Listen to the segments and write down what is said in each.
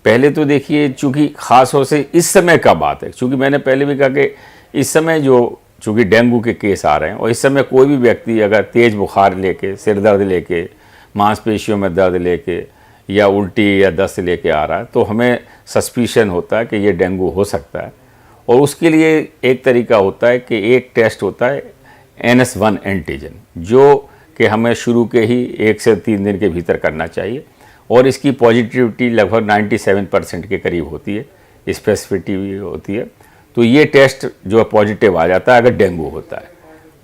पहले तो देखिए, चूंकि खास तौर से इस समय का बात है, चूंकि मैंने पहले भी कहा कि इस समय जो चूंकि डेंगू के केस आ रहे हैं और इस समय कोई भी व्यक्ति अगर तेज बुखार लेके, सिर दर्द लेके, मांसपेशियों में दर्द लेके या उल्टी या दस्त लेके आ रहा है तो हमें सस्पिशन होता है कि ये डेंगू हो सकता है। और उसके लिए एक तरीका होता है कि एक टेस्ट होता है NS1 एंटीजन, जो कि हमें शुरू के ही 1 से 3 दिन के भीतर करना चाहिए और इसकी पॉजिटिविटी लगभग 97% के करीब होती है, स्पेसिफिटी भी होती है। तो ये टेस्ट जो है पॉजिटिव आ जाता है अगर डेंगू होता है।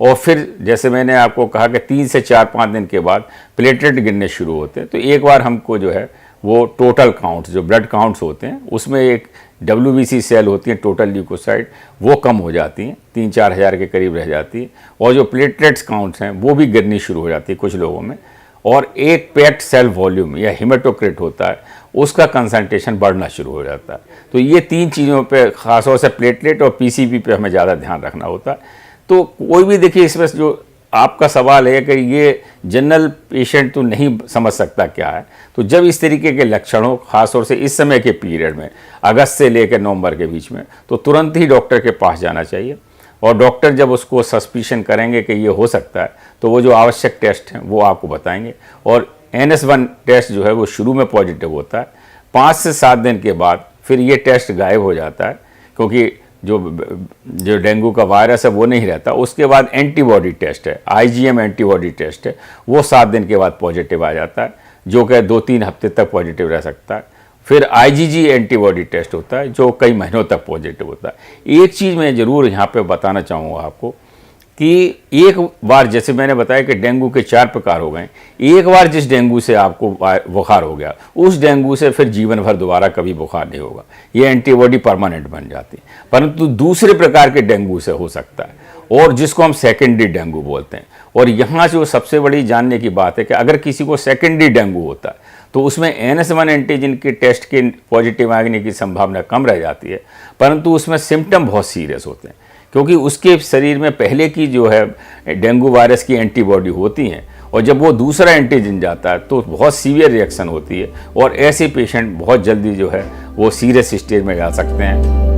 और फिर जैसे मैंने आपको कहा कि 3 से 4-5 दिन के बाद प्लेटलेट गिरने शुरू होते हैं, तो एक बार हमको जो है वो टोटल काउंट्स, जो ब्लड काउंट्स होते हैं उसमें एक WBC सेल होती हैं, टोटल ल्यूकोसाइड, वो कम हो जाती हैं, 3-4 हज़ार के करीब रह जाती है। और जो प्लेटलेट्स काउंट्स हैं वो भी गिरनी शुरू हो जाती है कुछ लोगों में। और एक पैक्ड सेल वॉल्यूम या हिमेटोक्रिट होता है, उसका कंसंट्रेशन बढ़ना शुरू हो जाता है। तो ये 3 चीज़ों पे, खासतौर से प्लेटलेट और PCV पे हमें ज़्यादा ध्यान रखना होता है। तो कोई भी देखिए, इसमें जो आपका सवाल है कि ये जनरल पेशेंट तो नहीं समझ सकता क्या है, तो जब इस तरीके के लक्षण हो, खासतौर से इस समय के पीरियड में अगस्त से लेकर नवंबर के बीच में, तो तुरंत ही डॉक्टर के पास जाना चाहिए। और डॉक्टर जब उसको सस्पिशन करेंगे कि ये हो सकता है तो वो जो आवश्यक टेस्ट हैं वो आपको बताएंगे। और NS1 टेस्ट जो है वो शुरू में पॉजिटिव होता है, 5 से 7 दिन के बाद फिर ये टेस्ट गायब हो जाता है, क्योंकि जो डेंगू का वायरस है वो नहीं रहता। उसके बाद एंटीबॉडी टेस्ट है, IgM एंटीबॉडी टेस्ट है, वो 7 दिन के बाद पॉजिटिव आ जाता है, जो कि 2-3 हफ्ते तक पॉजिटिव रह सकता है। फिर IgG एंटीबॉडी टेस्ट होता है जो कई महीनों तक पॉजिटिव होता है। एक चीज़ मैं ज़रूर यहाँ पे बताना चाहूँगा आपको कि एक बार, जैसे मैंने बताया कि डेंगू के 4 प्रकार हो गए, एक बार जिस डेंगू से आपको बुखार हो गया, उस डेंगू से फिर जीवन भर दोबारा कभी बुखार नहीं होगा, ये एंटीबॉडी परमानेंट बन जाती है। परंतु दूसरे प्रकार के डेंगू से हो सकता है, और जिसको हम सेकेंडरी डेंगू बोलते हैं। और यहाँ जो सबसे बड़ी जानने की बात है कि अगर किसी को सेकेंडरी डेंगू होता है तो उसमें NS1 एंटीजन के टेस्ट के पॉजिटिव आने की संभावना कम रह जाती है, परंतु उसमें सिम्टम बहुत सीरियस होते हैं, क्योंकि उसके शरीर में पहले की जो है डेंगू वायरस की एंटीबॉडी होती हैं, और जब वो दूसरा एंटीजन जाता है तो बहुत सीवियर रिएक्शन होती है, और ऐसे पेशेंट बहुत जल्दी जो है वो सीरियस स्टेज में जा सकते हैं।